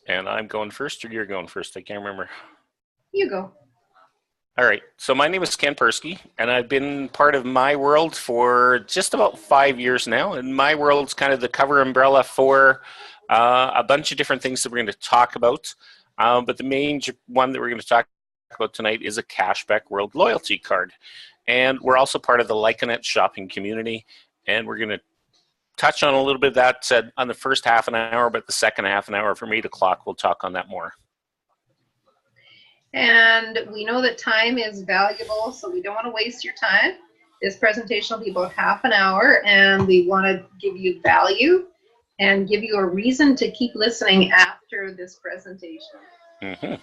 And I'm going first, or you're going first? I can't remember. You go. All right. So my name is Ken Persky, and I've been part of My World for just about 5 years now. And My World's kind of the cover umbrella for a bunch of different things that we're going to talk about. But the main one that we're going to talk about tonight is a Cashback World loyalty card. And we're also part of the Lyconet shopping community. And we're going to touch on a little bit of that on the first half an hour, but the second half an hour from 8 o'clock, we'll talk on that more. And we know that time is valuable, so we don't want to waste your time. This presentation will be about half an hour, and we want to give you value and give you a reason to keep listening after this presentation. Mm-hmm.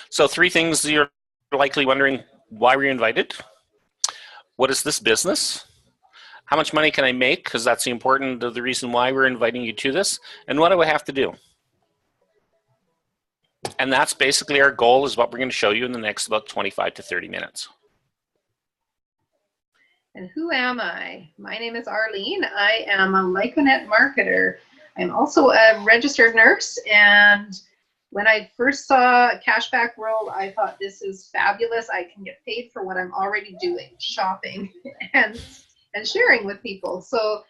So 3 things you're likely wondering: why were you invited? What is this business? How much money can I make? Because that's the important the reason why we're inviting you to this. And what do I have to do? And that's basically our goal, is what we're going to show you in the next about 25 to 30 minutes. And who am I? My name is Arlene. I am a Lyconet marketer. I'm also a registered nurse. And when I first saw Cashback World, I thought, this is fabulous. I can get paid for what I'm already doing, shopping and sharing with people. So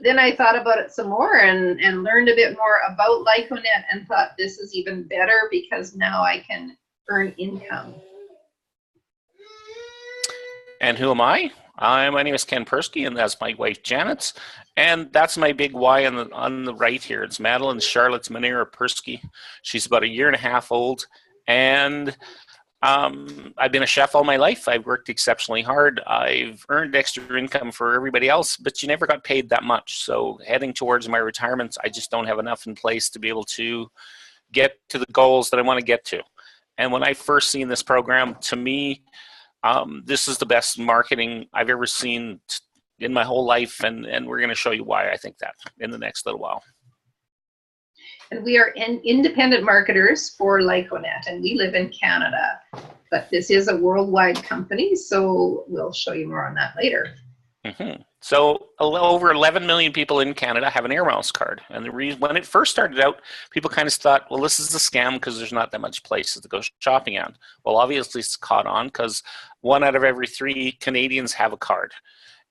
then I thought about it some more and learned a bit more about Lyconet and thought, this is even better because now I can earn income. And who am I? My name is Ken Persky, and that's my wife Janet. And that's my big Y on the right here. It's Madeline Charlotte Manera Persky. She's about 1.5 years old. And I've been a chef all my life. I've worked exceptionally hard. I've earned extra income for everybody else, but you never got paid that much. So heading towards my retirement, I just don't have enough in place to be able to get to the goals that I want to get to. And when I first seen this program, to me, this is the best marketing I've ever seen in my whole life. And we're going to show you why I think that in the next little while. And we are independent marketers for Lyconet, and we live in Canada. But this is a worldwide company, so we'll show you more on that later. Mm-hmm. So over 11 million people in Canada have an Air Miles card. And the reason, when it first started out, people kind of thought, well, this is a scam because there's not that much places to go shopping at. Well, obviously it's caught on because 1 out of every 3 Canadians have a card.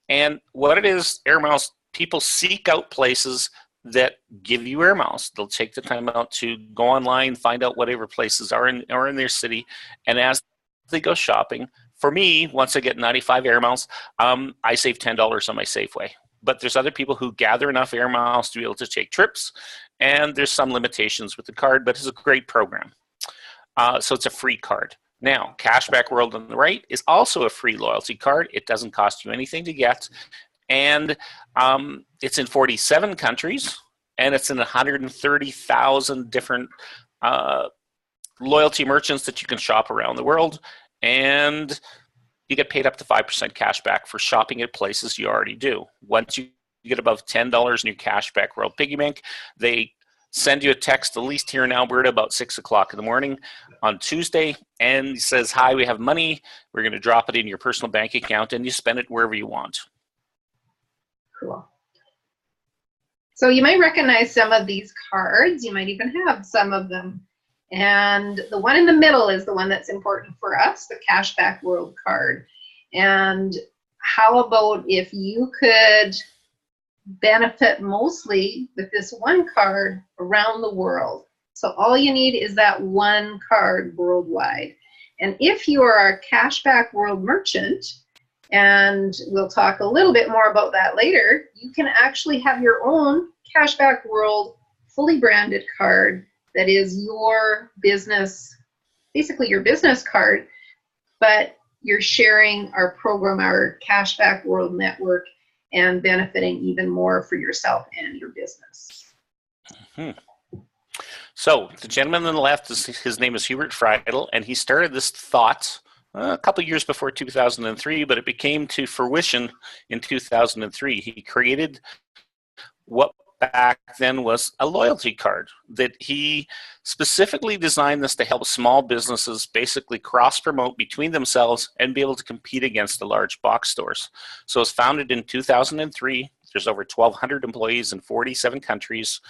And what it is, Air Miles, people seek out places that give you Air Miles. They'll take the time out to go online, find out whatever places are in their city, and as they go shopping, for me, once I get 95 Air Miles, I save $10 on my Safeway. But there's other people who gather enough Air Miles to be able to take trips, and there's some limitations with the card, but it's a great program. So it's a free card. Now, Cashback World on the right is also a free loyalty card. It doesn't cost you anything to get. And it's in 47 countries, and it's in 130,000 different loyalty merchants that you can shop around the world. And you get paid up to 5% cash back for shopping at places you already do. Once you get above $10 in your Cashback World piggy bank, they send you a text, at least here in Alberta, about 6 o'clock in the morning on Tuesday, and it says, hi, we have money. We're going to drop it in your personal bank account, and you spend it wherever you want. Cool. So you might recognize some of these cards. You might even have some of them. And the one in the middle is the one that's important for us, the Cashback World card. And how about if you could benefit mostly with this one card around the world? So all you need is that one card worldwide. And if you are a Cashback World merchant, and we'll talk a little bit more about that later, you can actually have your own Cashback World fully branded card that is your business, basically your business card, but you're sharing our program, our Cashback World network, and benefiting even more for yourself and your business. Mm-hmm. So the gentleman on the left, his name is Hubert Friedel, and he started this thought a couple of years before 2003, but it became to fruition in 2003. He created what back then was a loyalty card that he specifically designed this to help small businesses basically cross-promote between themselves and be able to compete against the large box stores. So it was founded in 2003. There's over 1,200 employees in 47 countries.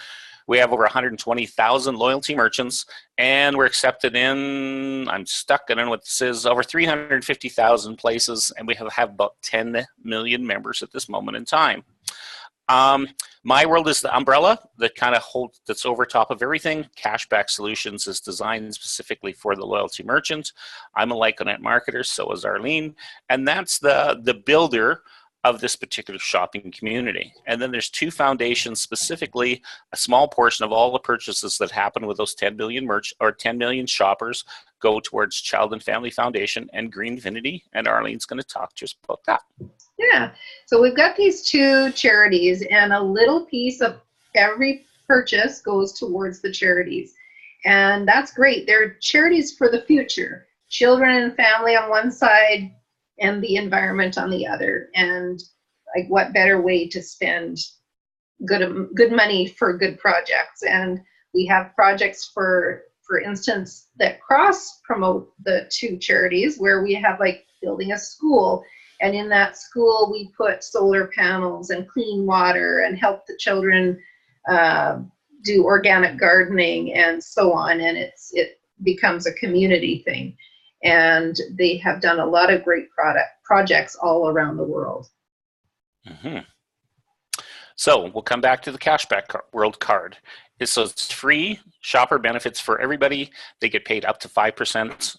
We have over 120,000 loyalty merchants, and we're accepted in, I'm stuck, I don't know what this is, over 350,000 places, and we have about 10 million members at this moment in time. My World is the umbrella that kind of holds, that's over top of everything. Cashback Solutions is designed specifically for the loyalty merchant. I'm a Lyconet marketer, so is Arlene, and that's the builder of this particular shopping community. And then there's two foundations, specifically a small portion of all the purchases that happen with those 10 million shoppers go towards Child and Family Foundation and Greenfinity, and Arlene's going to talk to us about that. Yeah, so we've got these two charities, and a little piece of every purchase goes towards the charities. And that's great. They're charities for the future. Children and family on one side, and the environment on the other. And like, what better way to spend good money for good projects? And we have projects, for instance, that cross promote the two charities, where we have like building a school, and in that school we put solar panels and clean water and help the children do organic gardening and so on, and it becomes a community thing. And they have done a lot of great projects all around the world. Mm-hmm. So we'll come back to the Cashback World card. So it's free shopper benefits for everybody. They get paid up to 5%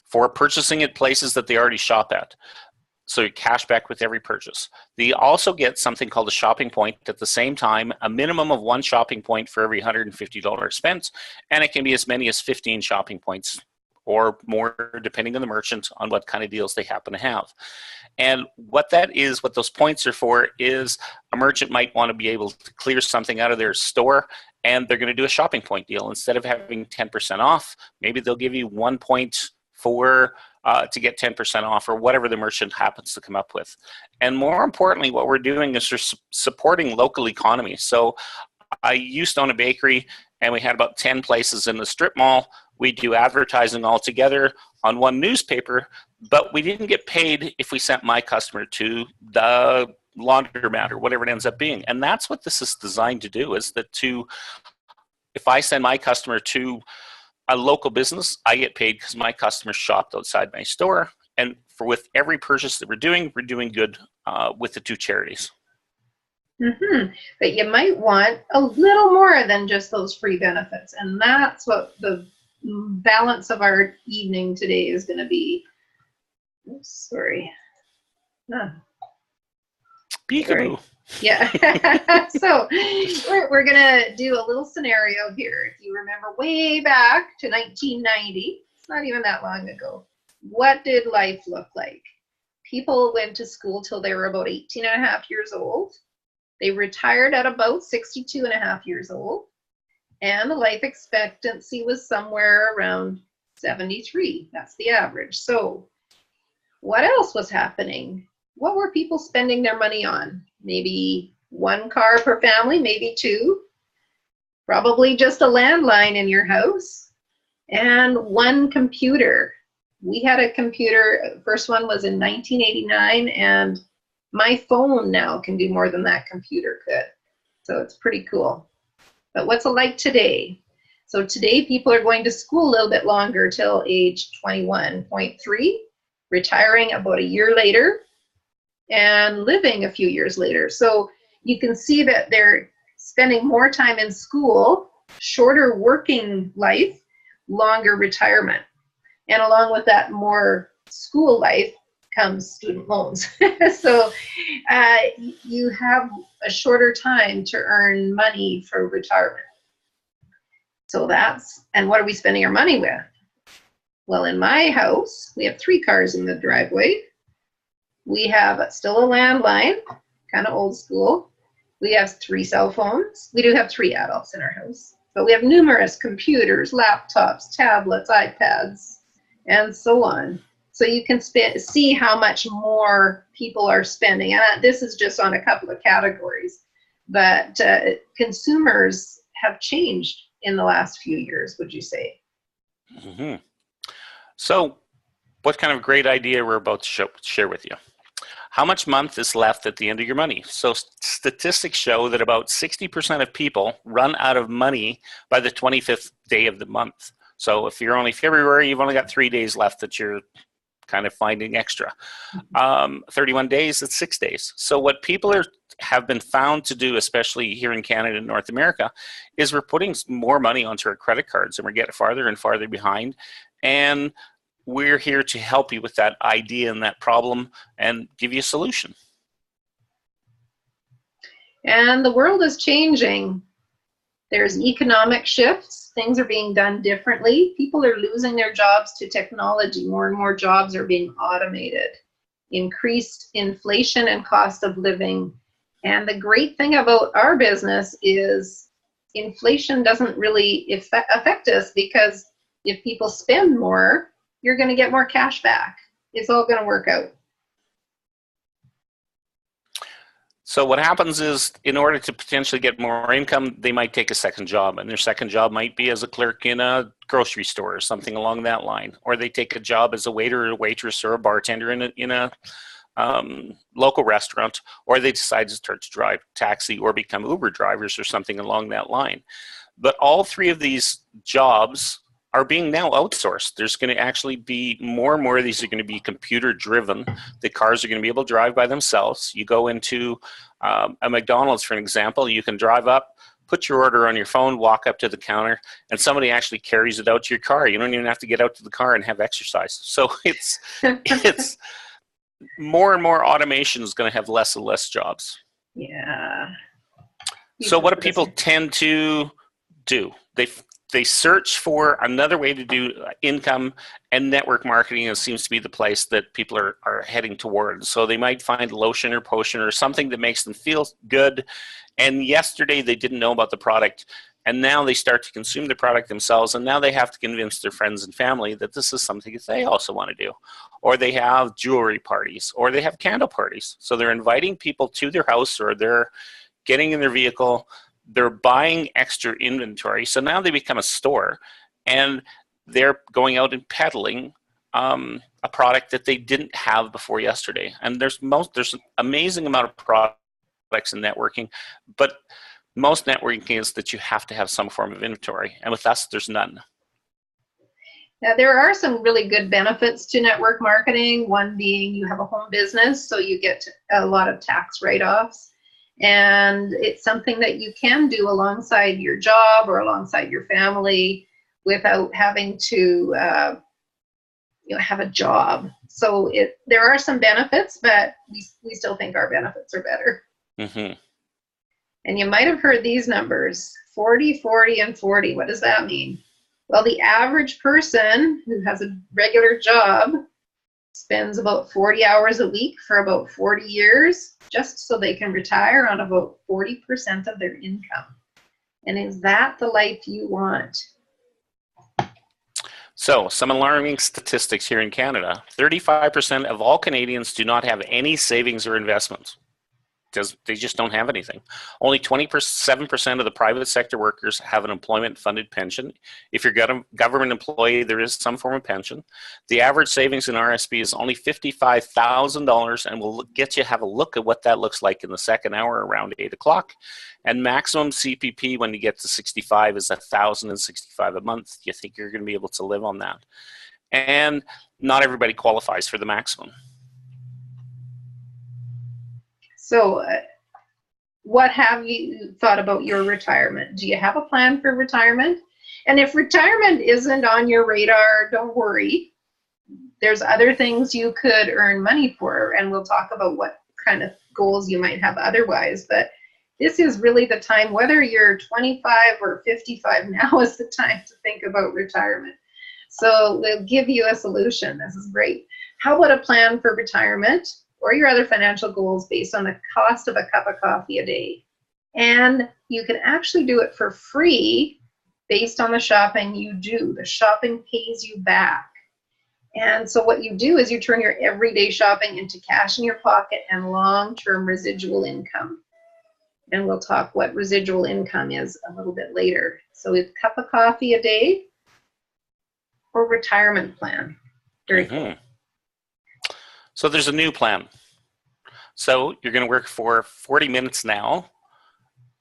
for purchasing at places that they already shop at. So you cash back with every purchase. They also get something called a shopping point at the same time, a minimum of 1 shopping point for every $150 spent, and it can be as many as 15 shopping points or more, depending on the merchant, on what kind of deals they happen to have. And what that is, what those points are for, is a merchant might want to be able to clear something out of their store, and they're going to do a shopping point deal. Instead of having 10% off, maybe they'll give you 1 point for to get 10% off, or whatever the merchant happens to come up with. And more importantly, what we're doing is we're supporting local economies. So I used to own a bakery, and we had about 10 places in the strip mall. We do advertising all together on one newspaper, but we didn't get paid if we sent my customer to the laundromat or whatever it ends up being. And that's what this is designed to do, is that if I send my customer to a local business, I get paid because my customers shopped outside my store. And with every purchase that we're doing good with the two charities. Mm-hmm. But you might want a little more than just those free benefits. And that's what the balance of our evening today is going to be. Oops, sorry. Peekaboo. Yeah. So we're going to do a little scenario here. If you remember way back to 1990, it's not even that long ago, what did life look like? People went to school till they were about 18 and a half years old. They retired at about 62 and a half years old. And the life expectancy was somewhere around 73. That's the average. So what else was happening? What were people spending their money on? Maybe 1 car per family, maybe 2. Probably just a landline in your house. And 1 computer. We had a computer, first one was in 1989, and my phone now can do more than that computer could. So it's pretty cool. But what's it like today? So today people are going to school a little bit longer till age 21.3, retiring about a year later, and living a few years later. So you can see that they're spending more time in school, shorter working life, longer retirement. And along with that more school life comes student loans. So you have a shorter time to earn money for retirement. So and what are we spending our money with? Well, in my house, we have 3 cars in the driveway. We have still a landline, kind of old school. We have 3 cell phones. We do have 3 adults in our house, but we have numerous computers, laptops, tablets, iPads, and so on. So you can see how much more people are spending. And this is just on a couple of categories, but consumers have changed in the last few years, would you say? So what kind of great idea we're about to share with you? how much month is left at the end of your money. So statistics show that about 60% of people run out of money by the 25th day of the month. So if you're only February, you've only got 3 days left that you're kind of finding extra. 31 days, it's 6 days. So what people have been found to do, especially here in Canada and North America, is we're putting more money onto our credit cards and we're getting farther and farther behind. And we're here to help you with that idea and that problem and give you a solution. And the world is changing. There's economic shifts. Things are being done differently. People are losing their jobs to technology. More and more jobs are being automated. Increased inflation and cost of living. And the great thing about our business is inflation doesn't really affect us, because if people spend more, you're going to get more cash back. It's all going to work out. So what happens is, in order to potentially get more income, they might take a second job, and their second job might be as a clerk in a grocery store or something along that line. Or they take a job as a waiter or a waitress or a bartender in a local restaurant, or they decide to start to drive taxi or become Uber drivers or something along that line. But all three of these jobs are being now outsourced. There's going to actually be more and more of these are going to be computer driven. The cars are going to be able to drive by themselves. You go into a McDonald's, for an example, you can drive up, put your order on your phone, walk up to the counter, and somebody actually carries it out to your car. You don't even have to get out to the car and have exercise. So it's more and more automation is going to have less and less jobs. Yeah. So what do people tend to do? They search for another way to do income, and network marketing seems to be the place that people are heading towards. So they might find lotion or potion or something that makes them feel good. And yesterday they didn't know about the product, and now they start to consume the product themselves, and now they have to convince their friends and family that this is something that they also want to do. Or they have jewelry parties, or they have candle parties. So they're inviting people to their house, or they're getting in their vehicle, they're buying extra inventory. So now they become a store, and they're going out and peddling a product that they didn't have before yesterday. And there's an amazing amount of products in networking, but most networking is that you have to have some form of inventory. And with us, there's none. Now, there are some really good benefits to network marketing. One being you have a home business, so you get a lot of tax write-offs. And it's something that you can do alongside your job or alongside your family without having to have a job. So there are some benefits, but we still think our benefits are better. Mm-hmm. And you might have heard these numbers, 40, 40, and 40. What does that mean? Well, the average person who has a regular job spends about 40 hours a week for about 40 years, just so they can retire on about 40% of their income. And is that the life you want? So, some alarming statistics here in Canada. 35% of all Canadians do not have any savings or investments. They just don't have anything. Only 27% of the private sector workers have an employment-funded pension. If you're a government employee, there is some form of pension. The average savings in RSP is only $55,000, and we'll get you to have a look at what that looks like in the second hour around 8 o'clock. And maximum CPP when you get to 65 is $1,065 a month. You think you're going to be able to live on that? And not everybody qualifies for the maximum. So what have you thought about your retirement? Do you have a plan for retirement? And if retirement isn't on your radar, don't worry. There's other things you could earn money for, and we'll talk about what kind of goals you might have otherwise. But this is really the time, whether you're 25 or 55, now is the time to think about retirement. So we'll give you a solution. This is great. How about a plan for retirement or your other financial goals based on the cost of a cup of coffee a day? And you can actually do it for free based on the shopping you do. The shopping pays you back. And so what you do is you turn your everyday shopping into cash in your pocket and long-term residual income. And we'll talk what residual income is a little bit later. So it's a cup of coffee a day or retirement plan. Very cool. So there's a new plan. So you're going to work for 40 minutes now,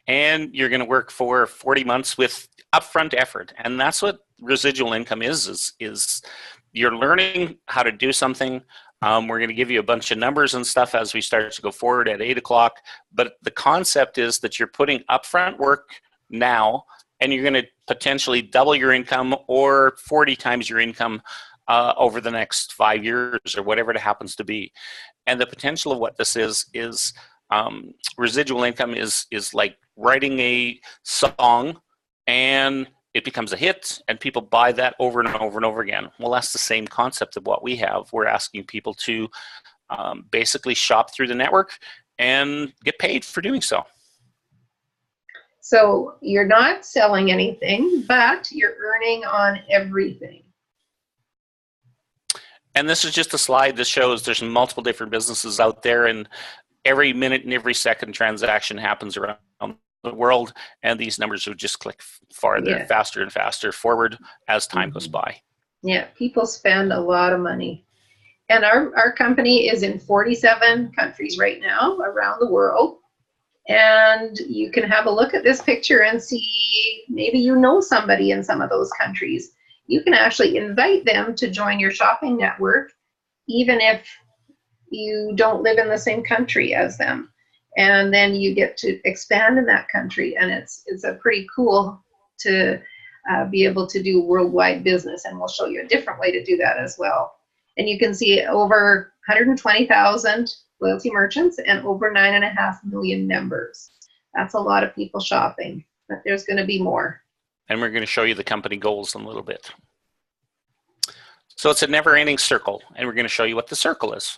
and you're going to work for 40 months with upfront effort. And that's what residual income is you're learning how to do something. We're going to give you a bunch of numbers and stuff as we start to go forward at 8 o'clock. But the concept is that you're putting upfront work now, and you're going to potentially double your income or 40 times your income over the next 5 years or whatever it happens to be. And the potential of what this is residual income is like writing a song and it becomes a hit and people buy that over and over and over again. Well, that's the same concept of what we have. We're asking people to basically shop through the network and get paid for doing so. So you're not selling anything, but you're earning on everything. And this is just a slide that shows there's multiple different businesses out there, and every minute and every second transaction happens around the world, and these numbers will just click farther, faster and faster forward as time goes by. Yeah, people spend a lot of money. And our company is in 47 countries right now around the world. And you can have a look at this picture and see, maybe you know somebody in some of those countries. You can actually invite them to join your shopping network, even if you don't live in the same country as them. And then you get to expand in that country. And it's a pretty cool to be able to do worldwide business. And we'll show you a different way to do that as well. And you can see over 120,000 loyalty merchants and over 9.5 million members. That's a lot of people shopping, but there's going to be more. And we're going to show you the company goals in a little bit. So it's a never-ending circle, and we're going to show you what the circle is.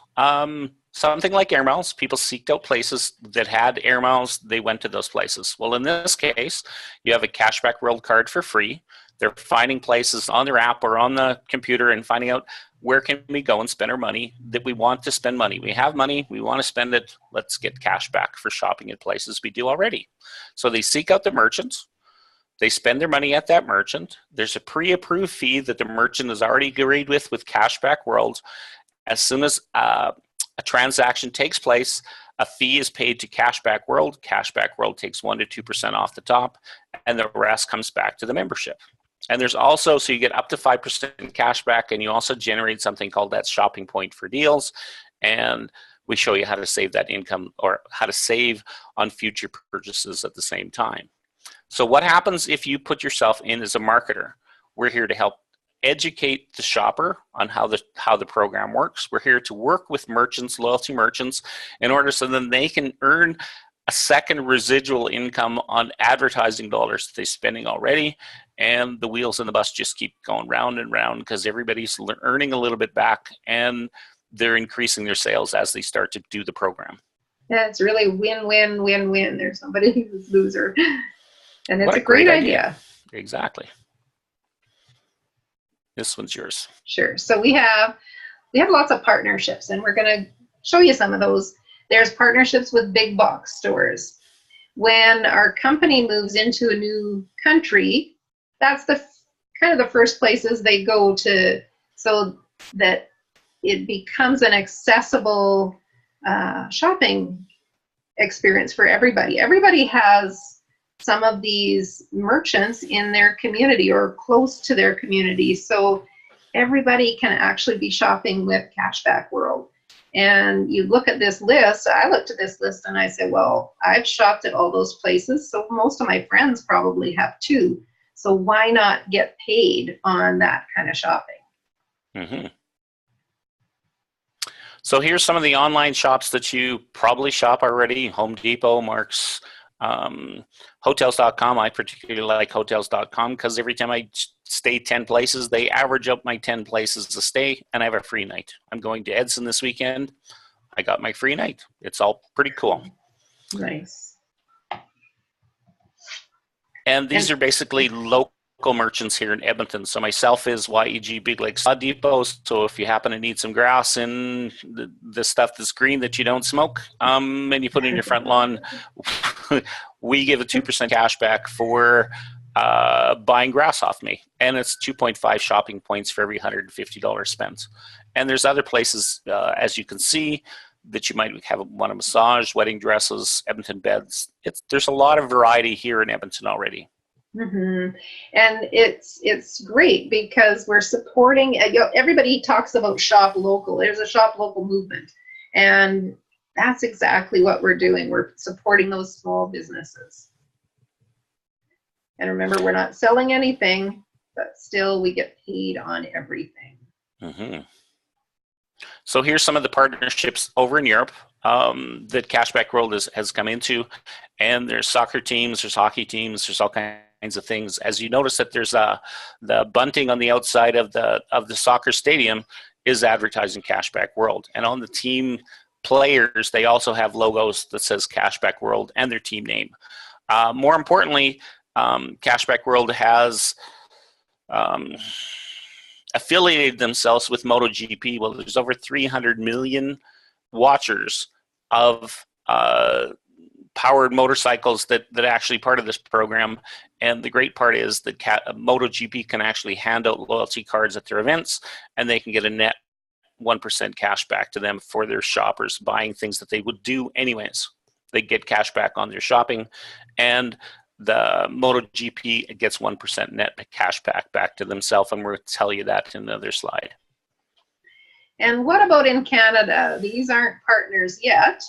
Something like air miles, people seeked out places that had air miles, they went to those places. Well, in this case, you have a Cashback World card for free. They're finding places on their app or on the computer and finding out where can we go and spend our money that we want to spend money. We have money, we want to spend it, let's get cash back for shopping at places we do already. So they seek out the merchants. They spend their money at that merchant. There's a pre-approved fee that the merchant has already agreed with Cashback World. As soon as a transaction takes place, a fee is paid to Cashback World. Cashback World takes 1% to 2% off the top, and the rest comes back to the membership. And there's also, so you get up to 5% cash back, and you also generate something called that shopping point for deals. And we show you how to save that income or how to save on future purchases at the same time. So what happens if you put yourself in as a marketer? We're here to help educate the shopper on how the program works. We're here to work with merchants, loyalty merchants, in order so then they can earn a second residual income on advertising dollars that they're spending already. And the wheels in the bus just keep going round and round because everybody's earning a little bit back and they're increasing their sales as they start to do the program. Yeah, it's really win-win, win-win. There's somebody who's loser. And it's a great idea. Exactly. This one's yours. Sure. So we have lots of partnerships, and we're going to show you some of those. There's partnerships with big box stores. When our company moves into a new country, that's the kind of the first places they go to, so that it becomes an accessible shopping experience for everybody. Everybody has some of these merchants in their community or close to their community, so everybody can actually be shopping with Cashback World. And you look at this list, I looked at this list and I said, well, I've shopped at all those places, so most of my friends probably have too. So why not get paid on that kind of shopping? Mm-hmm. So here's some of the online shops that you probably shop already: Home Depot, Mark's, Hotels.com. I particularly like Hotels.com because every time I stay 10 places, they average up my 10 places to stay, and I have a free night. I'm going to Edson this weekend. I got my free night. It's all pretty cool. Nice. And these are basically local merchants here in Edmonton. So myself is YEG Big Lake Saw Depot. So if you happen to need some grass and the stuff that's green that you don't smoke, and you put it in your front lawn, we give a 2% cash back for buying grass off me. And it's 2.5 shopping points for every $150 spent. And there's other places, as you can see, that you might want a massage, wedding dresses, Edmonton beds. There's a lot of variety here in Edmonton already. Mm-hmm. And it's great because we're supporting, everybody talks about shop local. There's a shop local movement, and that's exactly what we're doing. We're supporting those small businesses. And remember, we're not selling anything, but still we get paid on everything. Mm-hmm. So here's some of the partnerships over in Europe that Cashback World has come into. And there's soccer teams, there's hockey teams, there's all kinds of things. As you notice that there's the bunting on the outside of the soccer stadium is advertising Cashback World. And on the team players, they also have logos that says Cashback World and their team name. More importantly, Cashback World has affiliated themselves with MotoGP. Well, there's over 300 million watchers of powered motorcycles that actually part of this program. And the great part is that MotoGP can actually hand out loyalty cards at their events, and they can get a net 1% cash back to them for their shoppers buying things that they would do anyways. They get cash back on their shopping, and the MotoGP gets 1% net cash back to themselves, and we'll tell you that in another slide. And what about in Canada? These aren't partners yet,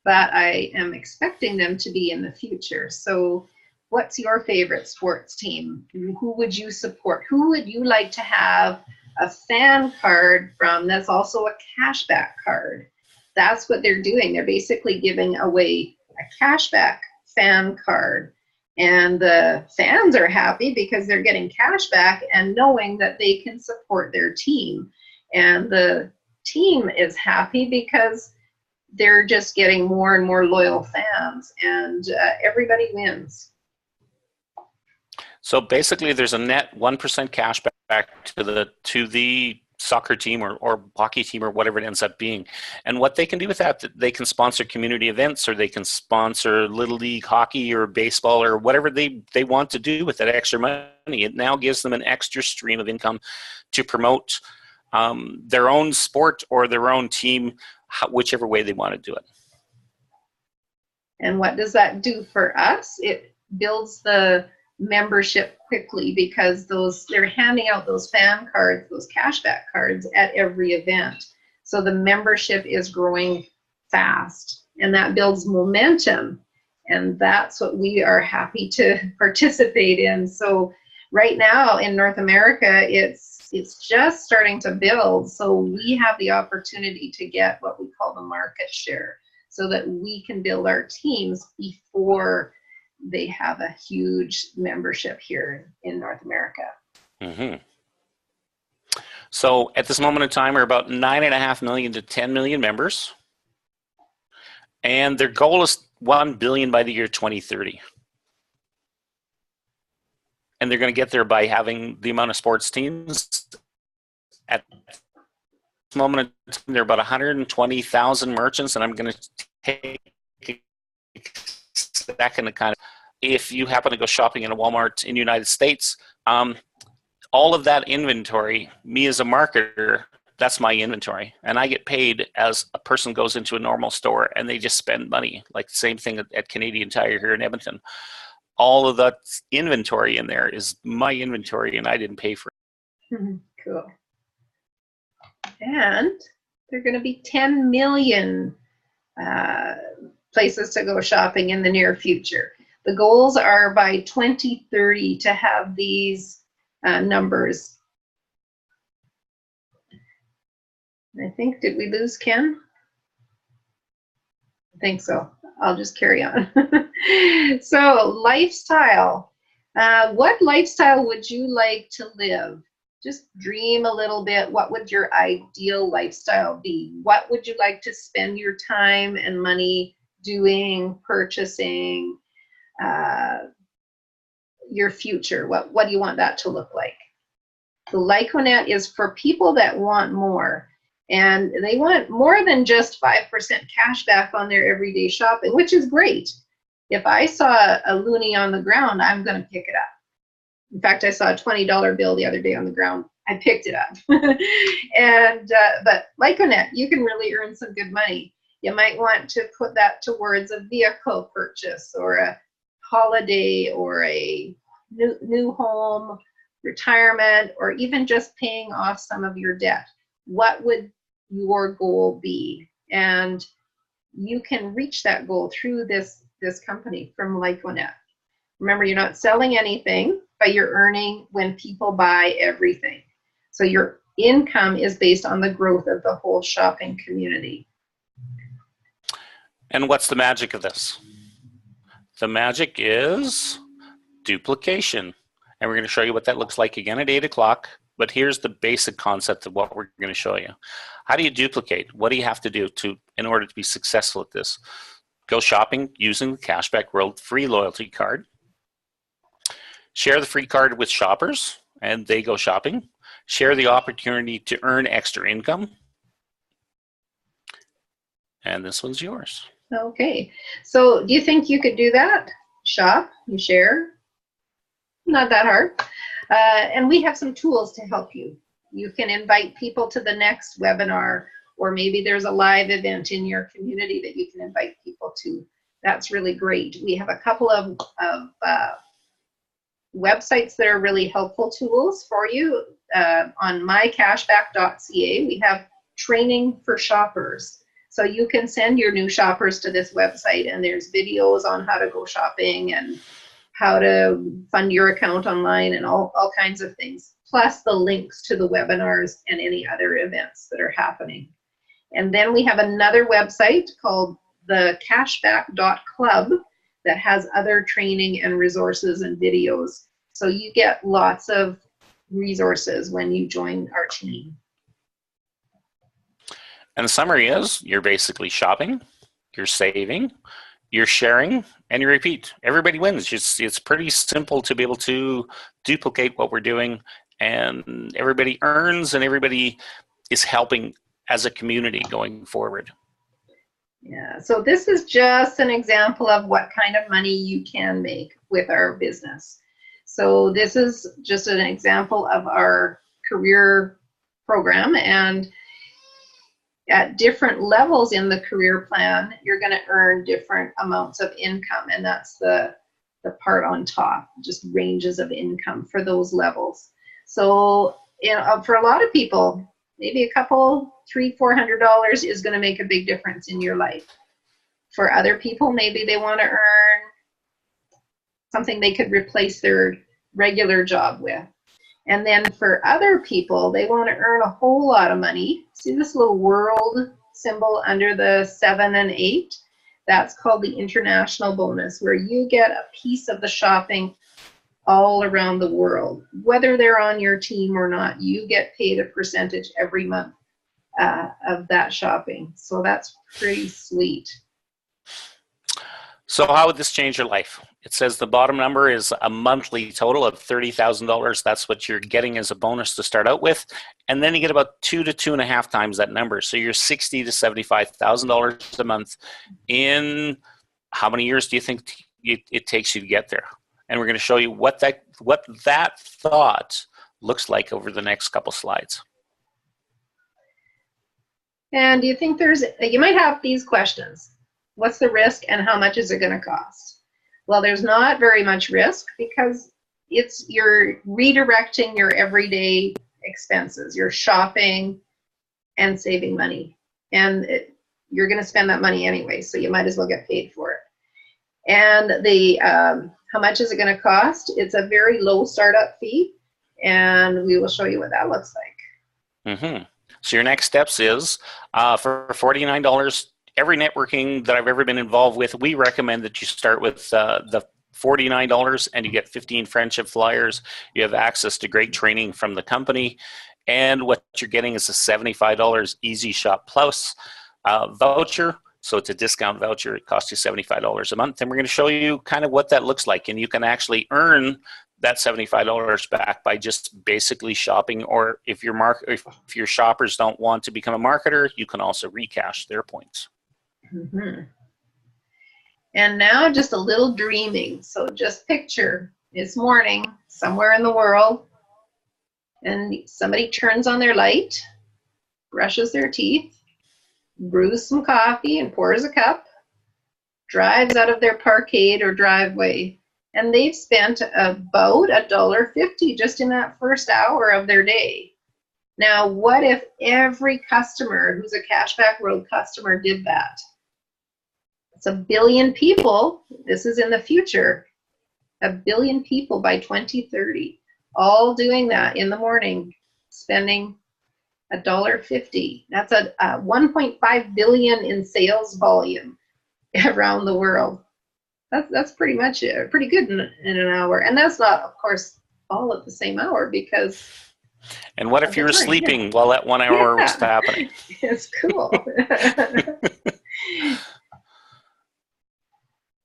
but I am expecting them to be in the future. So what's your favorite sports team? Who would you support? Who would you like to have a fan card from that's also a cashback card? That's what they're doing. They're basically giving away a cashback fan card. And the fans are happy because they're getting cash back and knowing that they can support their team. And the team is happy because they're just getting more and more loyal fans, and everybody wins. So basically, there's a net 1% cash back to the soccer team or hockey team or whatever it ends up being. And what they can do with that, they can sponsor community events, or they can sponsor Little League hockey or baseball or whatever they want to do with that extra money. It now gives them an extra stream of income to promote their own sport or their own team, whichever way they want to do it. And what does that do for us? It builds the membership quickly because they're handing out those fan cards, those cashback cards at every event. So the membership is growing fast, and that builds momentum. And that's what we are happy to participate in. So right now in North America, it's just starting to build. So we have the opportunity to get what we call the market share, so that we can build our teams before they have a huge membership here in North America. Mm-hmm. So at this moment in time, we're about 9.5 million to 10 million members. And their goal is 1 billion by the year 2030. And they're going to get there by having the amount of sports teams. At this moment in time, there are about 120,000 merchants, and I'm going to take a second to kind of, if you happen to go shopping in a Walmart in the United States, all of that inventory, me as a marketer, that's my inventory. And I get paid as a person goes into a normal store and they just spend money. Like the same thing at Canadian Tire here in Edmonton. All of that inventory in there is my inventory, and I didn't pay for it. Cool. And there are going to be 10 million places to go shopping in the near future. The goals are by 2030 to have these numbers. I think, did we lose Ken? I think so. I'll just carry on. So, lifestyle. What lifestyle would you like to live? Just dream a little bit. What would your ideal lifestyle be? What would you like to spend your time and money doing, purchasing? Your future. What do you want that to look like? The Lyconet is for people that want more, and they want more than just 5% cash back on their everyday shopping, which is great. If I saw a loonie on the ground, I'm going to pick it up. In fact, I saw a $20 bill the other day on the ground. I picked it up. And but Lyconet, you can really earn some good money. You might want to put that towards a vehicle purchase or a holiday or a new home, retirement, or even just paying off some of your debt. What would your goal be? And you can reach that goal through this company from Lifelinette. Remember, you're not selling anything, but you're earning when people buy everything. So your income is based on the growth of the whole shopping community. And what's the magic of this? The magic is duplication. And we're going to show you what that looks like again at 8 o'clock. But here's the basic concept of what we're going to show you. How do you duplicate? What do you have to do in order to be successful at this? Go shopping using the Cashback World free loyalty card. Share the free card with shoppers and they go shopping. Share the opportunity to earn extra income. And this one's yours. Okay. So do you think you could do that? Shop, you share. Not that hard. And we have some tools to help you. You can invite people to the next webinar, or maybe there's a live event in your community that you can invite people to. That's really great. We have a couple of websites that are really helpful tools for you. On mycashback.ca, we have training for shoppers. So you can send your new shoppers to this website, and there's videos on how to go shopping and how to fund your account online and all kinds of things, plus the links to the webinars and any other events that are happening. And then we have another website called the cashback.club that has other training and resources and videos. So you get lots of resources when you join our team. And the summary is, you're basically shopping, you're saving, you're sharing, and you repeat. Everybody wins. It's pretty simple to be able to duplicate what we're doing, and everybody earns, and everybody is helping as a community going forward. Yeah, so this is just an example of what kind of money you can make with our business. So this is just an example of our career program, and at different levels in the career plan, you're going to earn different amounts of income, and that's the part on top, just ranges of income for those levels. So for a lot of people, maybe a couple, $300-400 is going to make a big difference in your life. For other people, maybe they want to earn something they could replace their regular job with. And then for other people, they want to earn a whole lot of money. See this little world symbol under the 7 and 8? That's called the international bonus, where you get a piece of the shopping all around the world. Whether they're on your team or not, you get paid a percentage every month of that shopping. So that's pretty sweet. So how would this change your life? It says the bottom number is a monthly total of $30,000. That's what you're getting as a bonus to start out with. And then you get about 2 to 2.5 times that number. So you're $60,000 to $75,000 a month. In how many years do you think it takes you to get there? And we're going to show you what that thought looks like over the next couple slides. And do you think you might have these questions. What's the risk and how much is it going to cost? Well, there's not very much risk because you're redirecting your everyday expenses. You're shopping and saving money. And you're going to spend that money anyway, so you might as well get paid for it. And how much is it going to cost? It's a very low startup fee, and we will show you what that looks like. Mm-hmm. So your next steps is for $49, every networking that I've ever been involved with, we recommend that you start with the $49 and you get 15 friendship flyers. You have access to great training from the company. And what you're getting is a $75 Easy Shop Plus voucher. So it's a discount voucher. It costs you $75 a month. And we're going to show you kind of what that looks like. And you can actually earn that $75 back by just basically shopping. Or if your shoppers don't want to become a marketer, you can also recash their points. Mm-hmm. And now just a little dreaming. So just picture it's morning somewhere in the world and somebody turns on their light, brushes their teeth, brews some coffee and pours a cup, drives out of their parkade or driveway, and they've spent about $1.50 just in that first hour of their day. Now, what if every customer who's a Cashback Road customer did that? It's 1 billion people. This is in the future. 1 billion people by 2030, all doing that in the morning, spending $1.50. That's a 1.5 billion in sales volume around the world. That's pretty much it. Pretty good in an hour. And that's not, of course, all at the same hour because. And what if you were sleeping while that 1 hour was happening? It's cool.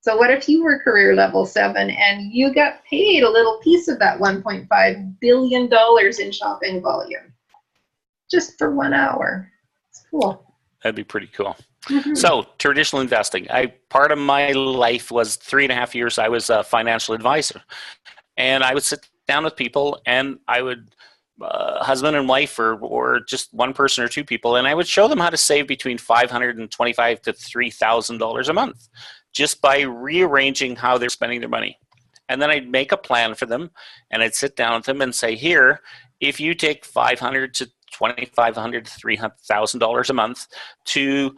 So what if you were career level 7 and you got paid a little piece of that $1.5 billion in shopping volume just for 1 hour? It's cool. That'd be pretty cool. Mm-hmm. So traditional investing. Part of my life was 3.5 years. I was a financial advisor, and I would sit down with people, and I would husband and wife, or just one person or two people, and I would show them how to save between $525 to $3,000 a month, just by rearranging how they're spending their money. And then I'd make a plan for them, and I'd sit down with them and say, here, if you take $500 to $2,500 to $300,000 a month to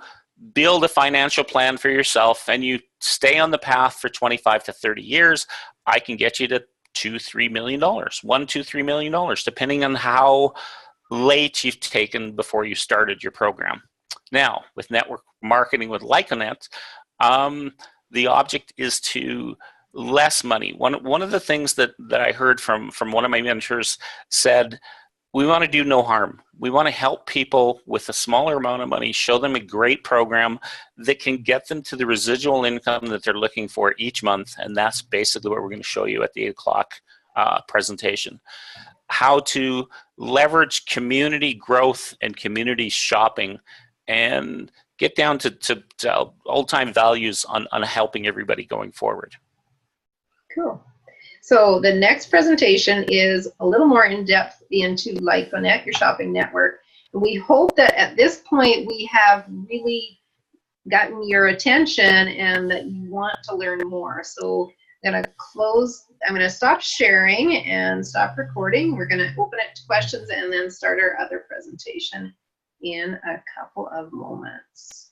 build a financial plan for yourself, and you stay on the path for 25 to 30 years, I can get you to $2-3 million, $1-3 million, depending on how late you've taken before you started your program. Now, with network marketing with Lyconet, the object is to less money. One of the things that I heard from one of my mentors said, we want to do no harm. We want to help people with a smaller amount of money, show them a great program that can get them to the residual income that they're looking for each month. And that's basically what we're going to show you at the 8 o'clock presentation. How to leverage community growth and community shopping and get down to old-time values on helping everybody going forward. Cool. So the next presentation is a little more in-depth into Lyconet, your shopping network. And we hope that at this point we have really gotten your attention and that you want to learn more. So I'm going to stop sharing and stop recording. We're going to open it to questions and then start our other presentation in a couple of moments.